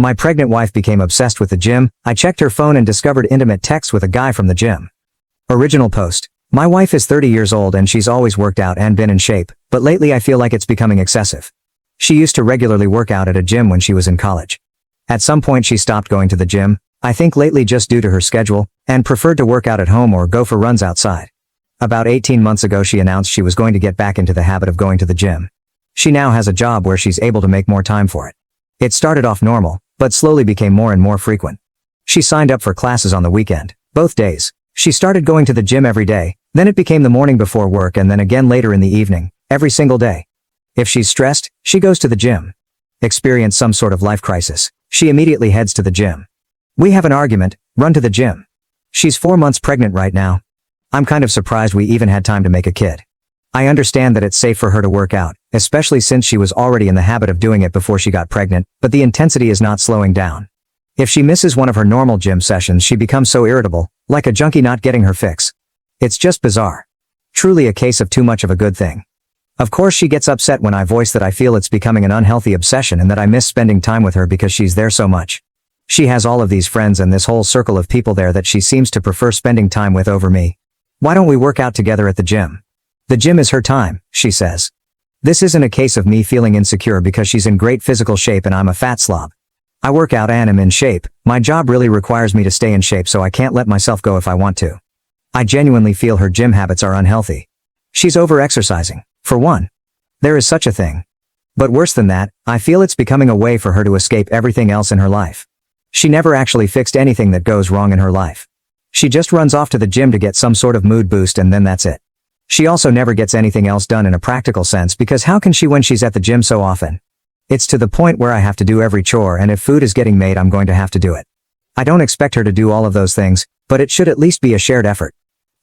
My pregnant wife became obsessed with the gym. I checked her phone and discovered intimate texts with a guy from the gym. Original post. My wife is 30 years old and she's always worked out and been in shape, but lately I feel like it's becoming excessive. She used to regularly work out at a gym when she was in college. At some point she stopped going to the gym, I think lately just due to her schedule, and preferred to work out at home or go for runs outside. About 18 months ago she announced she was going to get back into the habit of going to the gym. She now has a job where she's able to make more time for it. It started off normal, but slowly became more and more frequent. She signed up for classes on the weekend, both days. She started going to the gym every day, then it became the morning before work and then again later in the evening, every single day. If she's stressed, she goes to the gym. Experience some sort of life crisis, she immediately heads to the gym. We have an argument, run to the gym. She's 4 months pregnant right now. I'm kind of surprised we even had time to make a kid. I understand that it's safe for her to work out, especially since she was already in the habit of doing it before she got pregnant, but the intensity is not slowing down. If she misses one of her normal gym sessions she becomes so irritable, like a junkie not getting her fix. It's just bizarre. Truly a case of too much of a good thing. Of course she gets upset when I voice that I feel it's becoming an unhealthy obsession and that I miss spending time with her because she's there so much. She has all of these friends and this whole circle of people there that she seems to prefer spending time with over me. Why don't we work out together at the gym? The gym is her time, she says. This isn't a case of me feeling insecure because she's in great physical shape and I'm a fat slob. I work out and am in shape. My job really requires me to stay in shape so I can't let myself go if I want to. I genuinely feel her gym habits are unhealthy. She's over-exercising, for one. There is such a thing. But worse than that, I feel it's becoming a way for her to escape everything else in her life. She never actually fixed anything that goes wrong in her life. She just runs off to the gym to get some sort of mood boost and then that's it. She also never gets anything else done in a practical sense because how can she when she's at the gym so often? It's to the point where I have to do every chore and if food is getting made I'm going to have to do it. I don't expect her to do all of those things, but it should at least be a shared effort.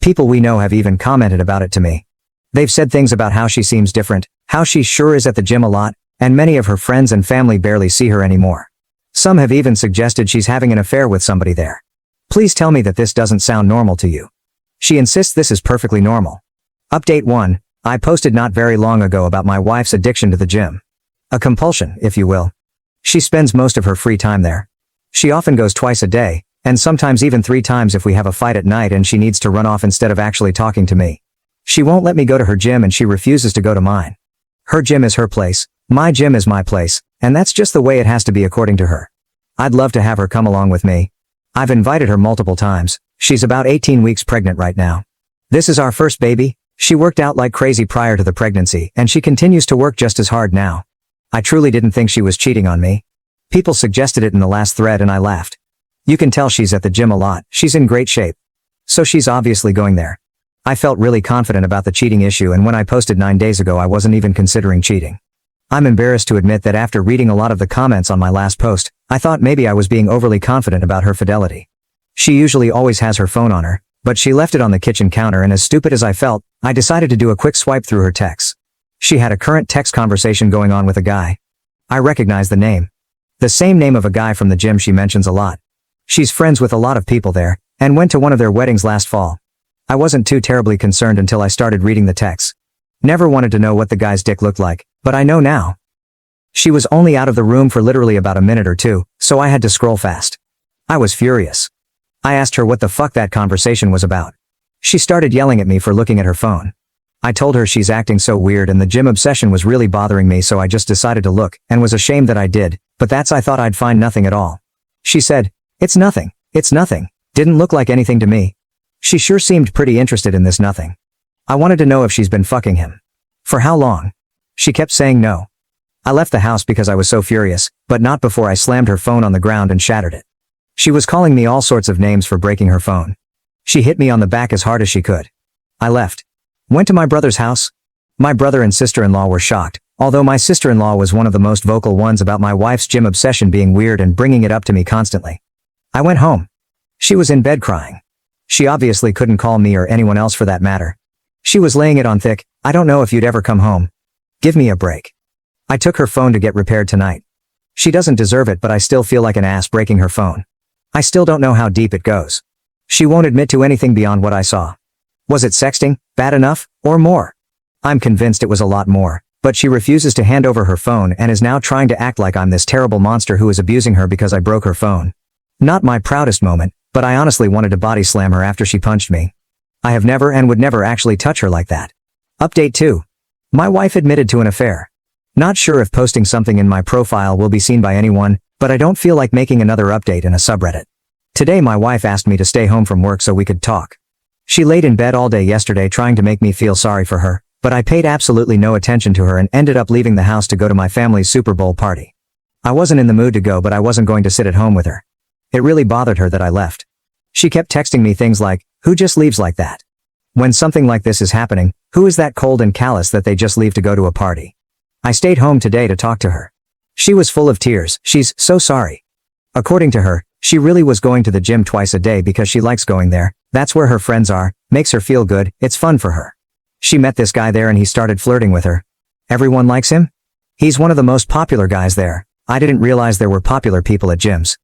People we know have even commented about it to me. They've said things about how she seems different, how she sure is at the gym a lot, and many of her friends and family barely see her anymore. Some have even suggested she's having an affair with somebody there. Please tell me that this doesn't sound normal to you. She insists this is perfectly normal. Update 1. I posted not very long ago about my wife's addiction to the gym. A compulsion, if you will. She spends most of her free time there. She often goes twice a day, and sometimes even 3 times if we have a fight at night and she needs to run off instead of actually talking to me. She won't let me go to her gym and she refuses to go to mine. Her gym is her place, my gym is my place, and that's just the way it has to be according to her. I'd love to have her come along with me. I've invited her multiple times. She's about 18 weeks pregnant right now. This is our first baby. She worked out like crazy prior to the pregnancy and she continues to work just as hard now. I truly didn't think she was cheating on me. People suggested it in the last thread and I laughed. You can tell she's at the gym a lot, she's in great shape. So she's obviously going there. I felt really confident about the cheating issue and when I posted 9 days ago I wasn't even considering cheating. I'm embarrassed to admit that after reading a lot of the comments on my last post, I thought maybe I was being overly confident about her fidelity. She usually always has her phone on her, but she left it on the kitchen counter and as stupid as I felt, I decided to do a quick swipe through her texts. She had a current text conversation going on with a guy. I recognize the name. The same name of a guy from the gym she mentions a lot. She's friends with a lot of people there, and went to one of their weddings last fall. I wasn't too terribly concerned until I started reading the texts. Never wanted to know what the guy's dick looked like, but I know now. She was only out of the room for literally about a minute or two, so I had to scroll fast. I was furious. I asked her what the fuck that conversation was about. She started yelling at me for looking at her phone. I told her she's acting so weird and the gym obsession was really bothering me so I just decided to look, and was ashamed that I did, but I thought I'd find nothing at all. She said, it's nothing, didn't look like anything to me. She sure seemed pretty interested in this nothing. I wanted to know if she's been fucking him. For how long? She kept saying no. I left the house because I was so furious, but not before I slammed her phone on the ground and shattered it. She was calling me all sorts of names for breaking her phone. She hit me on the back as hard as she could. I left. Went to my brother's house. My brother and sister-in-law were shocked, although my sister-in-law was one of the most vocal ones about my wife's gym obsession being weird and bringing it up to me constantly. I went home. She was in bed crying. She obviously couldn't call me or anyone else for that matter. She was laying it on thick, I don't know if you'd ever come home. Give me a break. I took her phone to get repaired tonight. She doesn't deserve it but I still feel like an ass breaking her phone. I still don't know how deep it goes. She won't admit to anything beyond what I saw. Was it sexting, bad enough, or more? I'm convinced it was a lot more, But she refuses to hand over her phone and is now trying to act like I'm this terrible monster who is abusing her because I broke her phone. Not my proudest moment, but I honestly wanted to body slam her after she punched me. I have never and would never actually touch her like that. Update 2. My wife admitted to an affair. Not sure if posting something in my profile will be seen by anyone, but I don't feel like making another update in a subreddit. Today my wife asked me to stay home from work so we could talk. She laid in bed all day yesterday trying to make me feel sorry for her, but I paid absolutely no attention to her and ended up leaving the house to go to my family's Super Bowl party. I wasn't in the mood to go, but I wasn't going to sit at home with her. It really bothered her that I left. She kept texting me things like, "Who just leaves like that? When something like this is happening, who is that cold and callous that they just leave to go to a party?" I stayed home today to talk to her. She was full of tears. She's so sorry. According to her, she really was going to the gym twice a day because she likes going there. That's where her friends are, makes her feel good, it's fun for her. She met this guy there and he started flirting with her. Everyone likes him? He's one of the most popular guys there. I didn't realize there were popular people at gyms.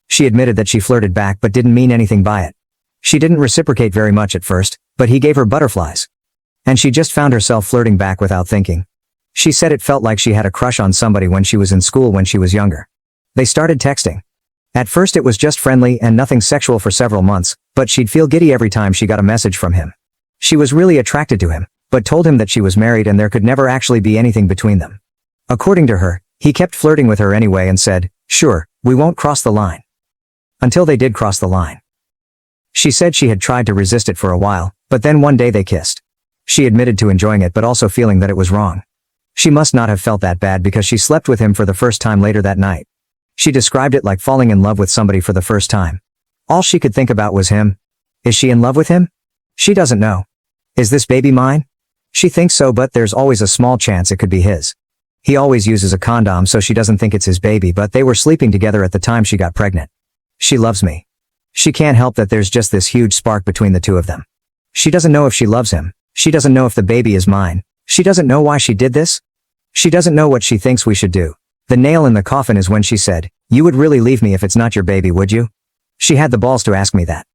She admitted that she flirted back but didn't mean anything by it. She didn't reciprocate very much at first, but he gave her butterflies. And she just found herself flirting back without thinking. She said it felt like she had a crush on somebody when she was in school when she was younger. They started texting. At first it was just friendly and nothing sexual for several months, but she'd feel giddy every time she got a message from him. She was really attracted to him, but told him that she was married and there could never actually be anything between them. According to her, he kept flirting with her anyway and said, "Sure, we won't cross the line." Until they did cross the line. She said she had tried to resist it for a while, but then one day they kissed. She admitted to enjoying it but also feeling that it was wrong. She must not have felt that bad because she slept with him for the first time later that night. She described it like falling in love with somebody for the first time. All she could think about was him. Is she in love with him? She doesn't know. Is this baby mine? She thinks so, but there's always a small chance it could be his. He always uses a condom so she doesn't think it's his baby, but they were sleeping together at the time she got pregnant. She loves me. She can't help that there's just this huge spark between the two of them. She doesn't know if she loves him. She doesn't know if the baby is mine. She doesn't know why she did this. She doesn't know what she thinks we should do. The nail in the coffin is when she said, "You would really leave me if it's not your baby, would you?" She had the balls to ask me that.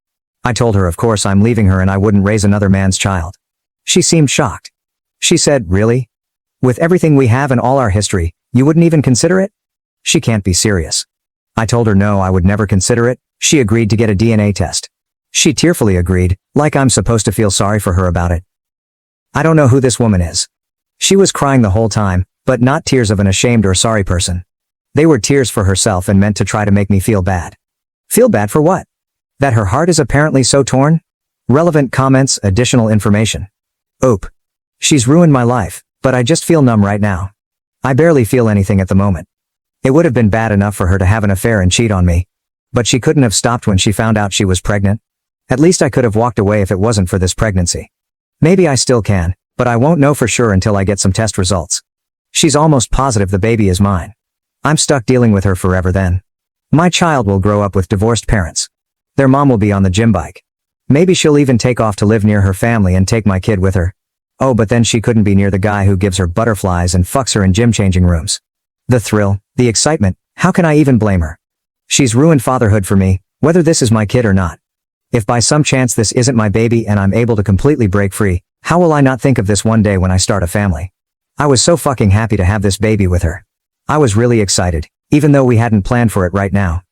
I told her of course I'm leaving her and I wouldn't raise another man's child. She seemed shocked. She said, "Really? With everything we have and all our history, you wouldn't even consider it?" She can't be serious. I told her no, I would never consider it. She agreed to get a DNA test. She tearfully agreed, like I'm supposed to feel sorry for her about it. I don't know who this woman is. She was crying the whole time, but not tears of an ashamed or sorry person. They were tears for herself and meant to try to make me feel bad. Feel bad for what? That her heart is apparently so torn? Relevant comments, additional information. Oop. She's ruined my life, but I just feel numb right now. I barely feel anything at the moment. It would have been bad enough for her to have an affair and cheat on me. But she couldn't have stopped when she found out she was pregnant. At least I could have walked away if it wasn't for this pregnancy. Maybe I still can, but I won't know for sure until I get some test results. She's almost positive the baby is mine. I'm stuck dealing with her forever then. My child will grow up with divorced parents. Their mom will be on the gym bike. Maybe she'll even take off to live near her family and take my kid with her. Oh, but then she couldn't be near the guy who gives her butterflies and fucks her in gym changing rooms. The thrill, the excitement, how can I even blame her? She's ruined fatherhood for me, whether this is my kid or not. If by some chance this isn't my baby and I'm able to completely break free, how will I not think of this one day when I start a family? I was so fucking happy to have this baby with her. I was really excited, even though we hadn't planned for it right now.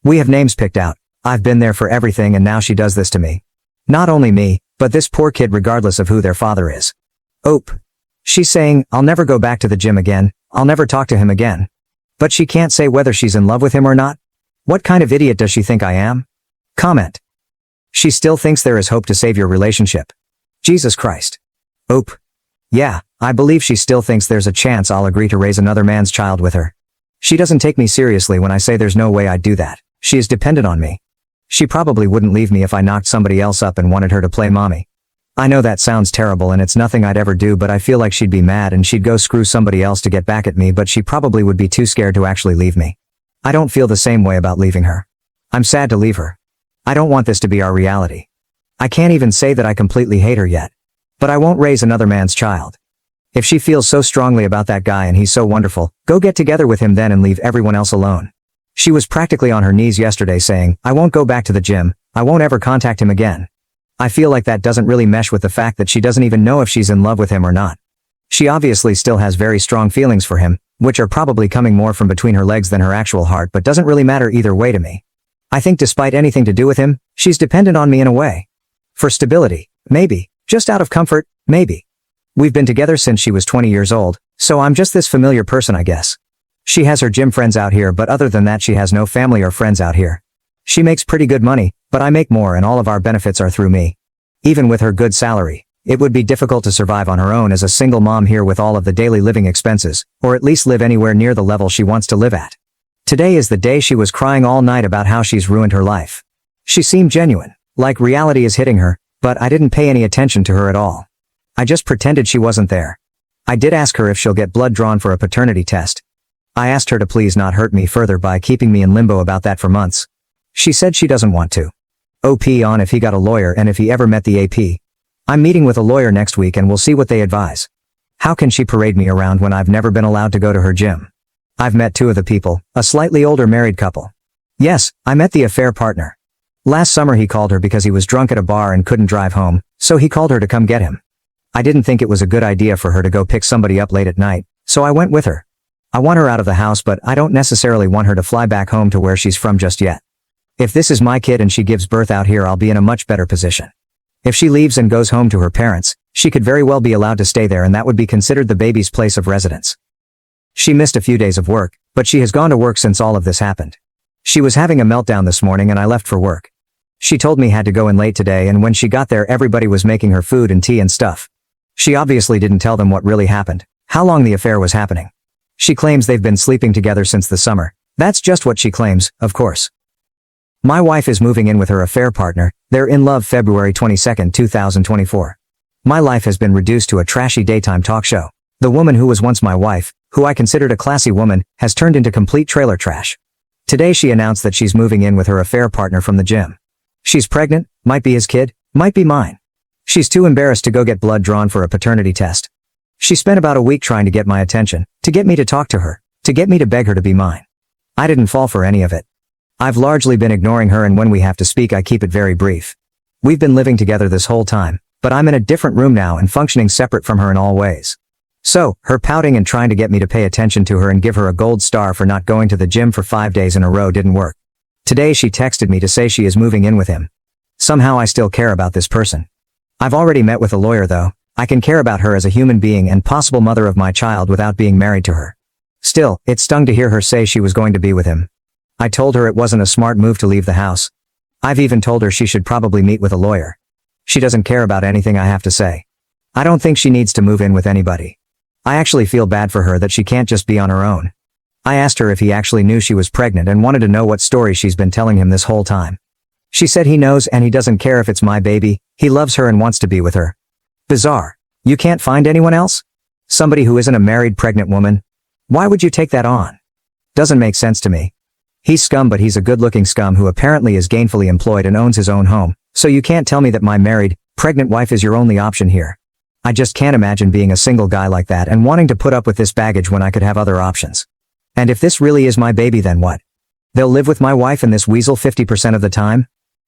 We have names picked out. I've been there for everything and now she does this to me. Not only me, but this poor kid regardless of who their father is. Oop. She's saying, I'll never go back to the gym again, I'll never talk to him again. But she can't say whether she's in love with him or not? What kind of idiot does she think I am? Comment. She still thinks there is hope to save your relationship. Jesus Christ. Oop. Yeah, I believe she still thinks there's a chance I'll agree to raise another man's child with her. She doesn't take me seriously when I say there's no way I'd do that. She is dependent on me. She probably wouldn't leave me if I knocked somebody else up and wanted her to play mommy. I know that sounds terrible and it's nothing I'd ever do, but I feel like she'd be mad and she'd go screw somebody else to get back at me, but she probably would be too scared to actually leave me. I don't feel the same way about leaving her. I'm sad to leave her. I don't want this to be our reality. I can't even say that I completely hate her yet. But I won't raise another man's child. If she feels so strongly about that guy and he's so wonderful, go get together with him then and leave everyone else alone. She was practically on her knees yesterday saying, I won't go back to the gym, I won't ever contact him again. I feel like that doesn't really mesh with the fact that she doesn't even know if she's in love with him or not. She obviously still has very strong feelings for him, which are probably coming more from between her legs than her actual heart, but doesn't really matter either way to me. I think despite anything to do with him, she's dependent on me in a way. For stability, maybe. Just out of comfort, maybe. We've been together since she was 20 years old, so I'm just this familiar person, I guess. She has her gym friends out here, but other than that she has no family or friends out here. She makes pretty good money, but I make more and all of our benefits are through me. Even with her good salary, it would be difficult to survive on her own as a single mom here with all of the daily living expenses, or at least live anywhere near the level she wants to live at. Today is the day she was crying all night about how she's ruined her life. She seemed genuine, like reality is hitting her, but I didn't pay any attention to her at all. I just pretended she wasn't there. I did ask her if she'll get blood drawn for a paternity test. I asked her to please not hurt me further by keeping me in limbo about that for months. She said she doesn't want to. OP on if he got a lawyer and if he ever met the AP. I'm meeting with a lawyer next week and we'll see what they advise. How can she parade me around when I've never been allowed to go to her gym? I've met two of the people, a slightly older married couple. Yes, I met the affair partner. Last summer he called her because he was drunk at a bar and couldn't drive home, so he called her to come get him. I didn't think it was a good idea for her to go pick somebody up late at night, so I went with her. I want her out of the house, but I don't necessarily want her to fly back home to where she's from just yet. If this is my kid and she gives birth out here, I'll be in a much better position. If she leaves and goes home to her parents, she could very well be allowed to stay there and that would be considered the baby's place of residence. She missed a few days of work, but she has gone to work since all of this happened. She was having a meltdown this morning and I left for work. She told me had to go in late today and when she got there everybody was making her food and tea and stuff. She obviously didn't tell them what really happened, how long the affair was happening. She claims they've been sleeping together since the summer. That's just what she claims, of course. My wife is moving in with her affair partner. They're in love February 22, 2024. My life has been reduced to a trashy daytime talk show. The woman who was once my wife, who I considered a classy woman, has turned into complete trailer trash. Today she announced that she's moving in with her affair partner from the gym. She's pregnant, might be his kid, might be mine. She's too embarrassed to go get blood drawn for a paternity test. She spent about a week trying to get my attention, to get me to talk to her, to get me to beg her to be mine. I didn't fall for any of it. I've largely been ignoring her and when we have to speak I keep it very brief. We've been living together this whole time, but I'm in a different room now and functioning separate from her in all ways. So, her pouting and trying to get me to pay attention to her and give her a gold star for not going to the gym for 5 days in a row didn't work. Today she texted me to say she is moving in with him. Somehow I still care about this person. I've already met with a lawyer though. I can care about her as a human being and possible mother of my child without being married to her. Still, it stung to hear her say she was going to be with him. I told her it wasn't a smart move to leave the house. I've even told her she should probably meet with a lawyer. She doesn't care about anything I have to say. I don't think she needs to move in with anybody. I actually feel bad for her that she can't just be on her own. I asked her if he actually knew she was pregnant and wanted to know what story she's been telling him this whole time. She said he knows and he doesn't care if it's my baby, he loves her and wants to be with her. Bizarre. You can't find anyone else? Somebody who isn't a married pregnant woman? Why would you take that on? Doesn't make sense to me. He's scum, but he's a good-looking scum who apparently is gainfully employed and owns his own home, so you can't tell me that my married, pregnant wife is your only option here. I just can't imagine being a single guy like that and wanting to put up with this baggage when I could have other options. And if this really is my baby, then what? They'll live with my wife and this weasel 50% of the time?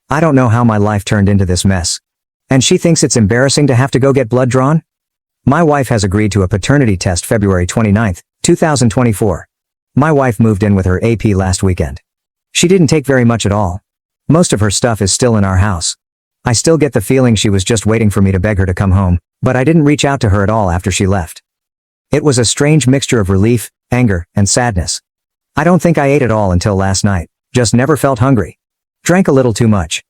I don't know how my life turned into this mess. And she thinks it's embarrassing to have to go get blood drawn? My wife has agreed to a paternity test February 29, 2024. My wife moved in with her AP last weekend. She didn't take very much at all. Most of her stuff is still in our house. I still get the feeling she was just waiting for me to beg her to come home, but I didn't reach out to her at all after she left. It was a strange mixture of relief, anger, and sadness. I don't think I ate at all until last night, just never felt hungry. Drank a little too much.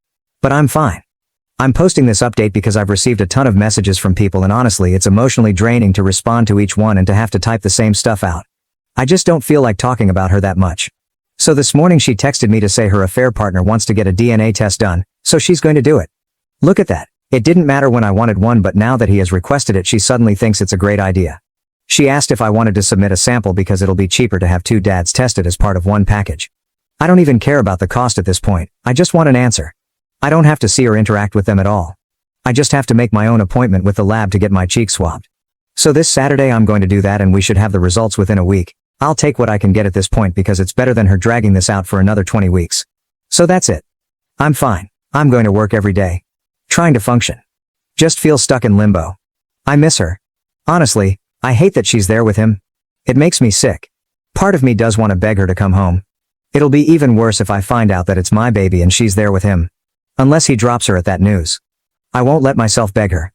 But I'm fine. I'm posting this update because I've received a ton of messages from people and honestly it's emotionally draining to respond to each one and to have to type the same stuff out. I just don't feel like talking about her that much. So this morning she texted me to say her affair partner wants to get a DNA test done, so she's going to do it. Look at that. It didn't matter when I wanted one, but now that he has requested it she suddenly thinks it's a great idea. She asked if I wanted to submit a sample because it'll be cheaper to have two dads tested as part of one package. I don't even care about the cost at this point, I just want an answer. I don't have to see or interact with them at all. I just have to make my own appointment with the lab to get my cheek swabbed. So this Saturday I'm going to do that and we should have the results within a week. I'll take what I can get at this point because it's better than her dragging this out for another 20 weeks. So that's it. I'm fine. I'm going to work every day. Trying to function. Just feel stuck in limbo. I miss her. Honestly, I hate that she's there with him. It makes me sick. Part of me does want to beg her to come home. It'll be even worse if I find out that it's my baby and she's there with him. Unless he drops her at that news. I won't let myself beg her.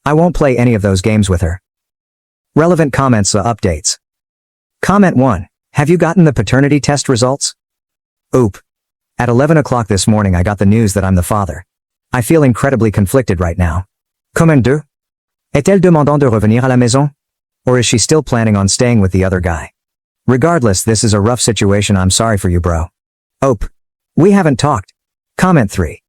I won't play any of those games with her. Relevant comments updates. Comment 1. Have you gotten the paternity test results? Oop. At 11 o'clock this morning I got the news that I'm the father. I feel incredibly conflicted right now. Comment 2? Est-elle demandant de revenir à la maison? Or is she still planning on staying with the other guy? Regardless, this is a rough situation. I'm sorry for you, bro. Ope. We haven't talked. Comment 3.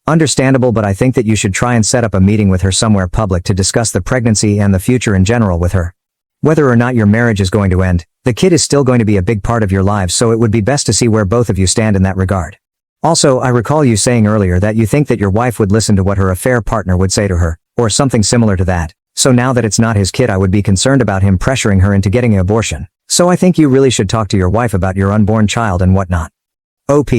Understandable, but I think that you should try and set up a meeting with her somewhere public to discuss the pregnancy and the future in general with her. Whether or not your marriage is going to end, the kid is still going to be a big part of your lives, so it would be best to see where both of you stand in that regard. Also, I recall you saying earlier that you think that your wife would listen to what her affair partner would say to her, or something similar to that. So now that it's not his kid, I would be concerned about him pressuring her into getting an abortion. So I think you really should talk to your wife about your unborn child and whatnot. OP.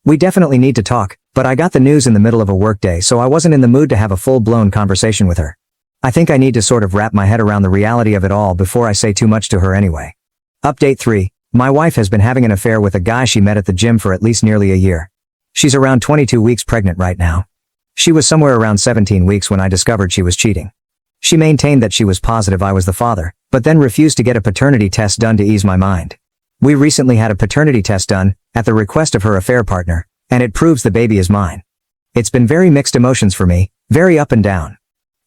We definitely need to talk, but I got the news in the middle of a workday, so I wasn't in the mood to have a full-blown conversation with her. I think I need to sort of wrap my head around the reality of it all before I say too much to her anyway. Update 3. My wife has been having an affair with a guy she met at the gym for at least nearly a year. She's around 22 weeks pregnant right now. She was somewhere around 17 weeks when I discovered she was cheating. She maintained that she was positive I was the father, but then refused to get a paternity test done to ease my mind. We recently had a paternity test done, at the request of her affair partner, and it proves the baby is mine. It's been very mixed emotions for me, very up and down.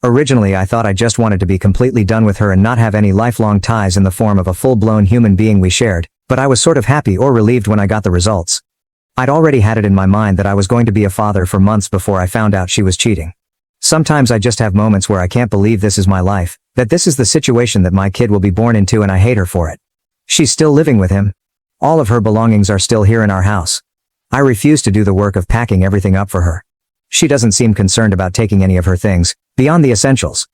Originally I thought I just wanted to be completely done with her and not have any lifelong ties in the form of a full-blown human being we shared, but I was sort of happy or relieved when I got the results. I'd already had it in my mind that I was going to be a father for months before I found out she was cheating. Sometimes I just have moments where I can't believe this is my life, that this is the situation that my kid will be born into, and I hate her for it. She's still living with him. All of her belongings are still here in our house. I refuse to do the work of packing everything up for her. She doesn't seem concerned about taking any of her things, beyond the essentials.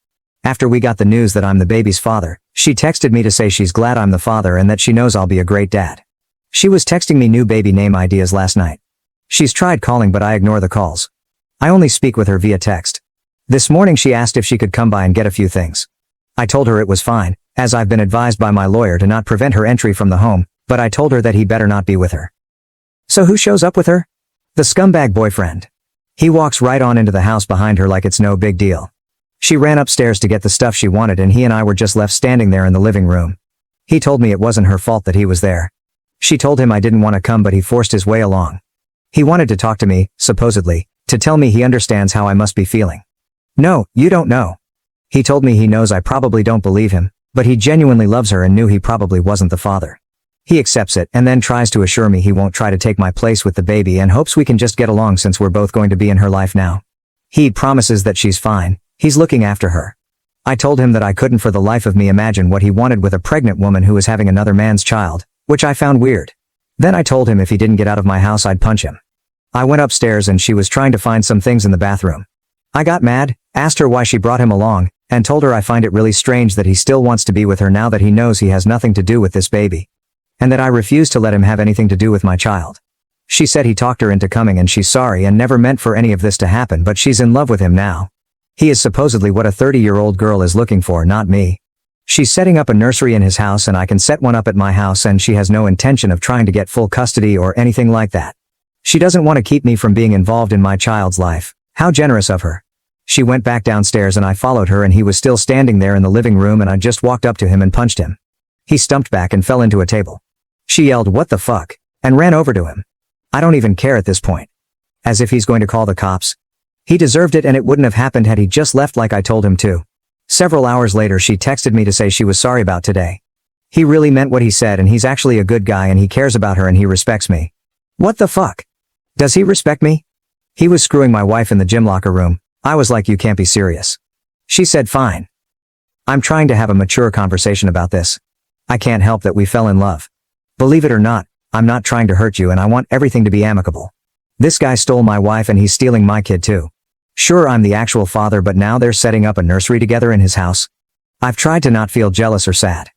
After we got the news that I'm the baby's father, she texted me to say she's glad I'm the father and that she knows I'll be a great dad. She was texting me new baby name ideas last night. She's tried calling, but I ignore the calls. I only speak with her via text. This morning she asked if she could come by and get a few things. I told her it was fine, as I've been advised by my lawyer to not prevent her entry from the home, but I told her that he better not be with her. So who shows up with her? The scumbag boyfriend. He walks right on into the house behind her like it's no big deal. She ran upstairs to get the stuff she wanted and he and I were just left standing there in the living room. He told me it wasn't her fault that he was there. She told him I didn't want to come, but he forced his way along. He wanted to talk to me, supposedly, to tell me he understands how I must be feeling. No, you don't know. He told me he knows I probably don't believe him, but he genuinely loves her and knew he probably wasn't the father. He accepts it and then tries to assure me he won't try to take my place with the baby and hopes we can just get along since we're both going to be in her life now. He promises that she's fine, he's looking after her. I told him that I couldn't for the life of me imagine what he wanted with a pregnant woman who was having another man's child, which I found weird. Then I told him if he didn't get out of my house I'd punch him. I went upstairs and she was trying to find some things in the bathroom. I got mad, asked her why she brought him along, and told her I find it really strange that he still wants to be with her now that he knows he has nothing to do with this baby. And that I refuse to let him have anything to do with my child. She said he talked her into coming and she's sorry and never meant for any of this to happen, but she's in love with him now. He is supposedly what a 30-year-old girl is looking for, not me. She's setting up a nursery in his house and I can set one up at my house, and she has no intention of trying to get full custody or anything like that. She doesn't want to keep me from being involved in my child's life. How generous of her. She went back downstairs and I followed her and he was still standing there in the living room and I just walked up to him and punched him. He stumped back and fell into a table. She yelled, "What the fuck?" and ran over to him. I don't even care at this point. As if he's going to call the cops. He deserved it and it wouldn't have happened had he just left like I told him to. Several hours later she texted me to say she was sorry about today. He really meant what he said and he's actually a good guy and he cares about her and he respects me. What the fuck? Does he respect me? He was screwing my wife in the gym locker room. I was like, you can't be serious. She said fine. I'm trying to have a mature conversation about this. I can't help that we fell in love. Believe it or not, I'm not trying to hurt you and I want everything to be amicable. This guy stole my wife and he's stealing my kid too. Sure, I'm the actual father, but now they're setting up a nursery together in his house. I've tried to not feel jealous or sad.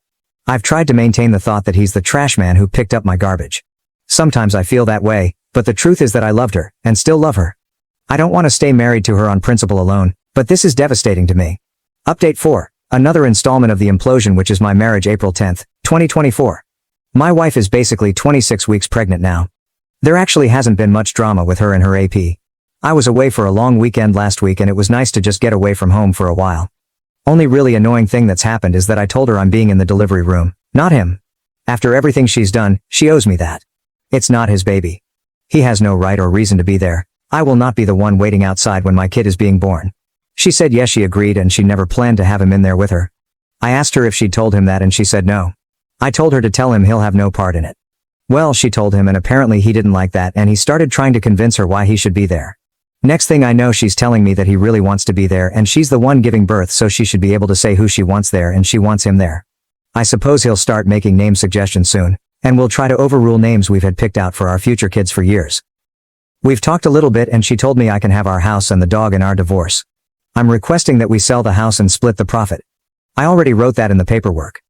I've tried to maintain the thought that he's the trash man who picked up my garbage. Sometimes I feel that way, but the truth is that I loved her, and still love her. I don't want to stay married to her on principle alone, but this is devastating to me. Update 4. Another installment of the implosion, which is my marriage, April 10th, 2024. My wife is basically 26 weeks pregnant now. There actually hasn't been much drama with her and her AP. I was away for a long weekend last week and it was nice to just get away from home for a while. Only really annoying thing that's happened is that I told her I'm being in the delivery room, not him. After everything she's done, she owes me that. It's not his baby. He has no right or reason to be there. I will not be the one waiting outside when my kid is being born. She said yes, she agreed, and she never planned to have him in there with her. I asked her if she'd told him that and she said no. I told her to tell him he'll have no part in it. Well, she told him and apparently he didn't like that and he started trying to convince her why he should be there. Next thing I know, she's telling me that he really wants to be there and she's the one giving birth, so she should be able to say who she wants there and she wants him there. I suppose he'll start making name suggestions soon, and we'll try to overrule names we've had picked out for our future kids for years. We've talked a little bit and she told me I can have our house and the dog in our divorce. I'm requesting that we sell the house and split the profit. I already wrote that in the paperwork.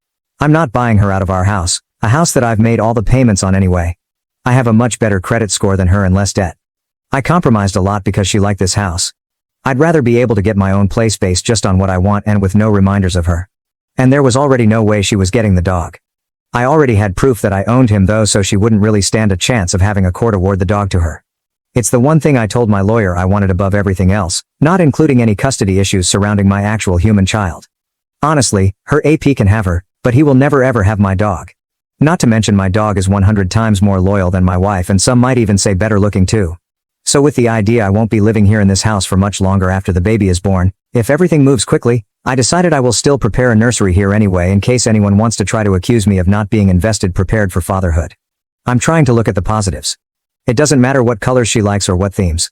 I'm not buying her out of our house, a house that I've made all the payments on anyway. I have a much better credit score than her and less debt. I compromised a lot because she liked this house. I'd rather be able to get my own place based just on what I want and with no reminders of her. And there was already no way she was getting the dog. I already had proof that I owned him though, so she wouldn't really stand a chance of having a court award the dog to her. It's the one thing I told my lawyer I wanted above everything else, not including any custody issues surrounding my actual human child. Honestly, her AP can have her, but he will never ever have my dog. Not to mention my dog is 100 times more loyal than my wife, and some might even say better looking too. So with the idea I won't be living here in this house for much longer after the baby is born, if everything moves quickly, I decided I will still prepare a nursery here anyway in case anyone wants to try to accuse me of not being invested prepared for fatherhood. I'm trying to look at the positives. It doesn't matter what colors she likes or what themes.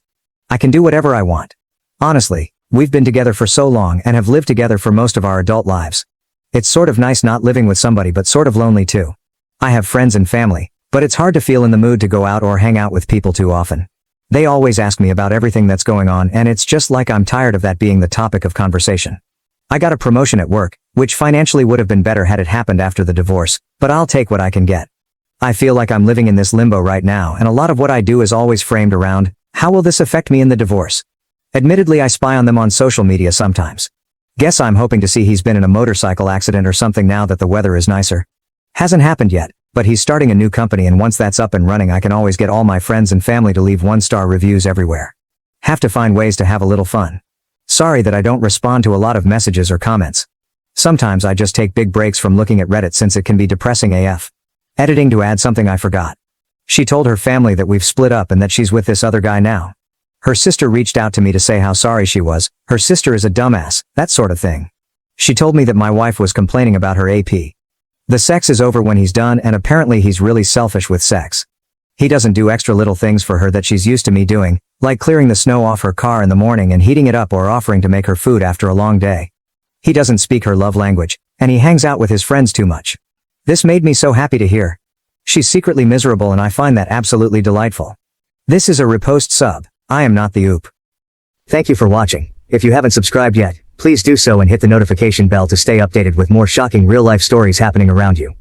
I can do whatever I want. Honestly, we've been together for so long and have lived together for most of our adult lives. It's sort of nice not living with somebody but sort of lonely too. I have friends and family, but it's hard to feel in the mood to go out or hang out with people too often. They always ask me about everything that's going on and it's just like I'm tired of that being the topic of conversation. I got a promotion at work, which financially would have been better had it happened after the divorce, but I'll take what I can get. I feel like I'm living in this limbo right now and a lot of what I do is always framed around, how will this affect me in the divorce? Admittedly, I spy on them on social media sometimes. Guess I'm hoping to see he's been in a motorcycle accident or something now that the weather is nicer. Hasn't happened yet, but he's starting a new company and once that's up and running I can always get all my friends and family to leave 1-star reviews everywhere. Have to find ways to have a little fun. Sorry that I don't respond to a lot of messages or comments. Sometimes I just take big breaks from looking at Reddit since it can be depressing AF. Editing to add something I forgot. She told her family that we've split up and that she's with this other guy now. Her sister reached out to me to say how sorry she was, her sister is a dumbass, that sort of thing. She told me that my wife was complaining about her AP. The sex is over when he's done and apparently he's really selfish with sex. He doesn't do extra little things for her that she's used to me doing, like clearing the snow off her car in the morning and heating it up or offering to make her food after a long day. He doesn't speak her love language, and he hangs out with his friends too much. This made me so happy to hear. She's secretly miserable and I find that absolutely delightful. This is a repost sub. I am not the oop. Thank you for watching. If you haven't subscribed yet, please do so and hit the notification bell to stay updated with more shocking real-life stories happening around you.